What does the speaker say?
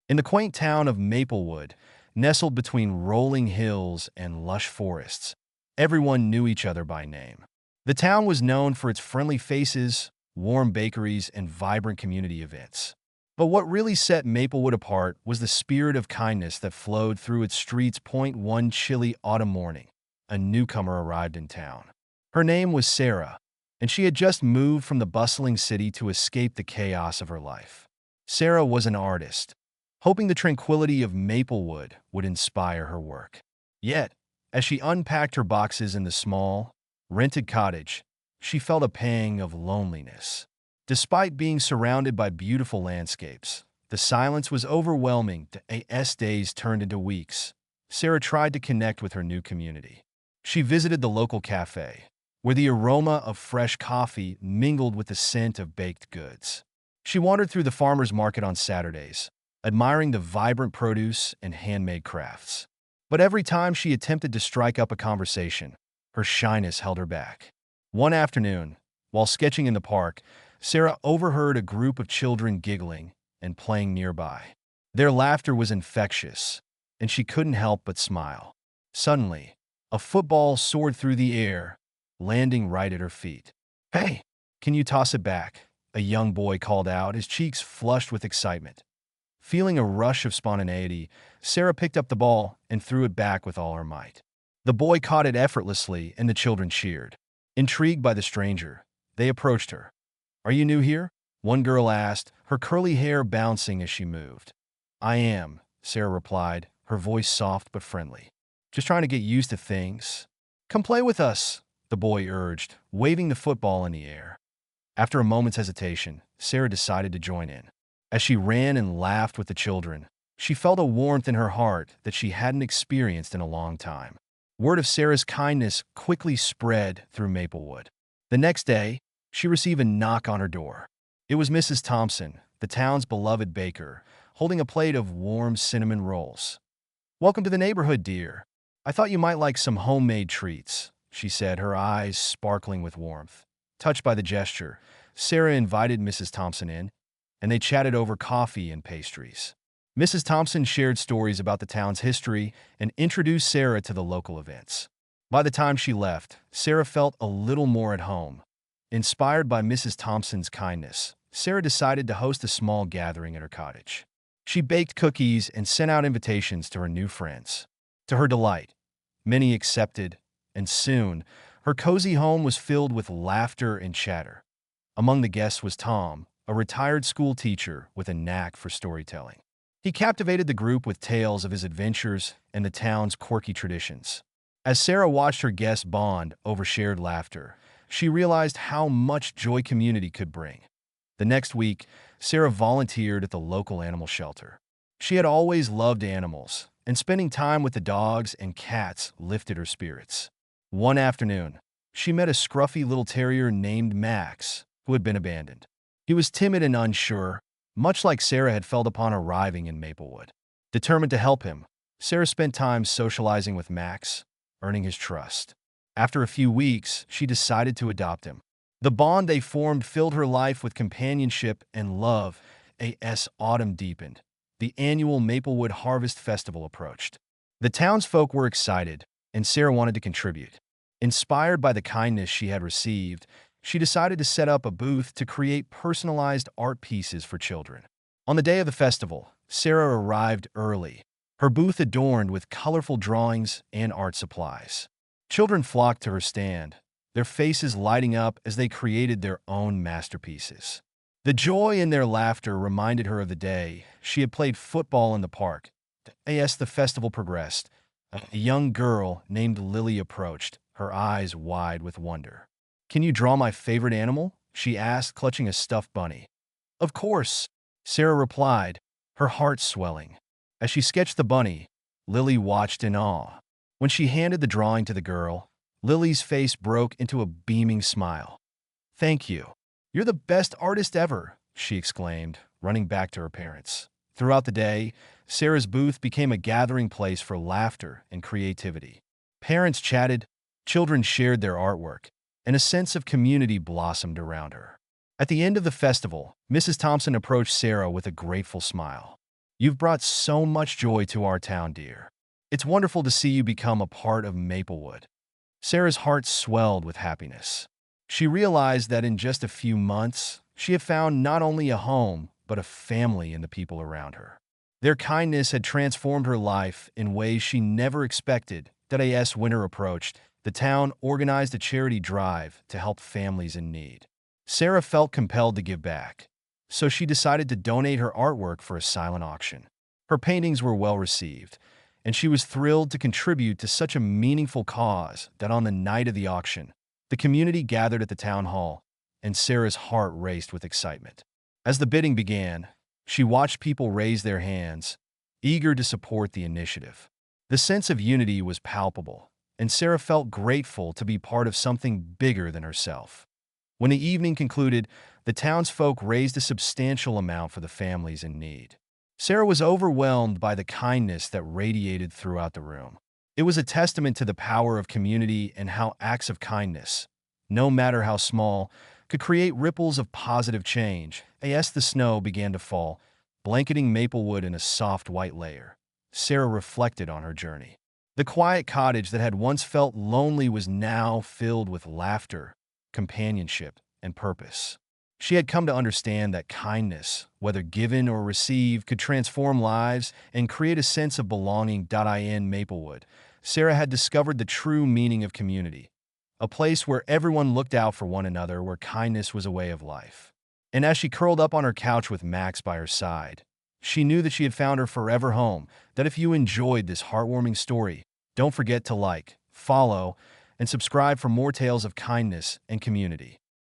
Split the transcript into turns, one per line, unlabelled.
In the quaint town of Maplewood, nestled between rolling hills and lush forests, everyone knew each other by name. The town was known for its friendly faces, warm bakeries, and vibrant community events. But what really set Maplewood apart was the spirit of kindness that flowed through its streets. One chilly autumn morning, a newcomer arrived in town. Her name was Sarah, and she had just moved from the bustling city to escape the chaos of her life. Sarah was an artist, hoping the tranquility of Maplewood would inspire her work. Yet, as she unpacked her boxes in the small, rented cottage, she felt a pang of loneliness. Despite being surrounded by beautiful landscapes, the silence was overwhelming. As days turned into weeks, Sarah tried to connect with her new community. She visited the local cafe, where the aroma of fresh coffee mingled with the scent of baked goods. She wandered through the farmers market on Saturdays, admiring the vibrant produce and handmade crafts. But every time she attempted to strike up a conversation, her shyness held her back. One afternoon, while sketching in the park, Sarah overheard a group of children giggling and playing nearby. Their laughter was infectious, and she couldn't help but smile. Suddenly, a football soared through the air, landing right at her feet. "Hey, can you toss it back?" a young boy called out, his cheeks flushed with excitement. Feeling a rush of spontaneity, Sarah picked up the ball and threw it back with all her might. The boy caught it effortlessly, and the children cheered. Intrigued by the stranger, they approached her. "Are you new here?" one girl asked, her curly hair bouncing as she moved. "I am," Sarah replied, her voice soft but friendly. "Just trying to get used to things." "Come play with us," the boy urged, waving the football in the air. After a moment's hesitation, Sarah decided to join in. As she ran and laughed with the children, she felt a warmth in her heart that she hadn't experienced in a long time. Word of Sarah's kindness quickly spread through Maplewood. The next day, she received a knock on her door. It was Mrs. Thompson, the town's beloved baker, holding a plate of warm cinnamon rolls. "Welcome to the neighborhood, dear. I thought you might like some homemade treats," she said, her eyes sparkling with warmth. Touched by the gesture, Sarah invited Mrs. Thompson in, and they chatted over coffee and pastries. Mrs. Thompson shared stories about the town's history and introduced Sarah to the local events. By the time she left, Sarah felt a little more at home. Inspired by Mrs. Thompson's kindness, Sarah decided to host a small gathering at her cottage. She baked cookies and sent out invitations to her new friends. To her delight, many accepted, and soon, her cozy home was filled with laughter and chatter. Among the guests was Tom, a retired school teacher with a knack for storytelling. He captivated the group with tales of his adventures and the town's quirky traditions. As Sarah watched her guests bond over shared laughter, she realized how much joy community could bring. The next week, Sarah volunteered at the local animal shelter. She had always loved animals, and spending time with the dogs and cats lifted her spirits. One afternoon, she met a scruffy little terrier named Max, who had been abandoned. He was timid and unsure, much like Sarah had felt upon arriving in Maplewood. Determined to help him, Sarah spent time socializing with Max, earning his trust. After a few weeks, she decided to adopt him. The bond they formed filled her life with companionship and love. As autumn deepened, the annual Maplewood Harvest Festival approached. The townsfolk were excited, and Sarah wanted to contribute. Inspired by the kindness she had received, she decided to set up a booth to create personalized art pieces for children. On the day of the festival, Sarah arrived early, her booth adorned with colorful drawings and art supplies. Children flocked to her stand, their faces lighting up as they created their own masterpieces. The joy in their laughter reminded her of the day she had played football in the park. As the festival progressed, a young girl named Lily approached, her eyes wide with wonder. "Can you draw my favorite animal?" she asked, clutching a stuffed bunny. "Of course," Sarah replied, her heart swelling. As she sketched the bunny, Lily watched in awe. When she handed the drawing to the girl, Lily's face broke into a beaming smile. "Thank you. You're the best artist ever," she exclaimed, running back to her parents. Throughout the day, Sarah's booth became a gathering place for laughter and creativity. Parents chatted, children shared their artwork, and a sense of community blossomed around her. At the end of the festival, Mrs. Thompson approached Sarah with a grateful smile. You've brought so much joy to our town, dear. It's wonderful to see you become a part of Maplewood." Sarah's heart swelled with happiness. She realized that in just a few months, she had found not only a home, but a family in the people around her. Their kindness had transformed her life in ways she never expected. As winter approached, the town organized a charity drive to help families in need. Sarah felt compelled to give back, so she decided to donate her artwork for a silent auction. Her paintings were well received, and she was thrilled to contribute to such a meaningful cause that on the night of the auction, the community gathered at the town hall, and Sarah's heart raced with excitement. As the bidding began, she watched people raise their hands, eager to support the initiative. The sense of unity was palpable, and Sarah felt grateful to be part of something bigger than herself. When the evening concluded, the townsfolk raised a substantial amount for the families in need. Sarah was overwhelmed by the kindness that radiated throughout the room. It was a testament to the power of community and how acts of kindness, no matter how small, could create ripples of positive change. As the snow began to fall, blanketing Maplewood in a soft white layer, Sarah reflected on her journey. The quiet cottage that had once felt lonely was now filled with laughter, companionship, and purpose. She had come to understand that kindness, whether given or received, could transform lives and create a sense of belonging. In Maplewood, Sarah had discovered the true meaning of community, a place where everyone looked out for one another, where kindness was a way of life. And as she curled up on her couch with Max by her side, she knew that she had found her forever home. If you enjoyed this heartwarming story, don't forget to like, follow, and subscribe for more tales of kindness and community.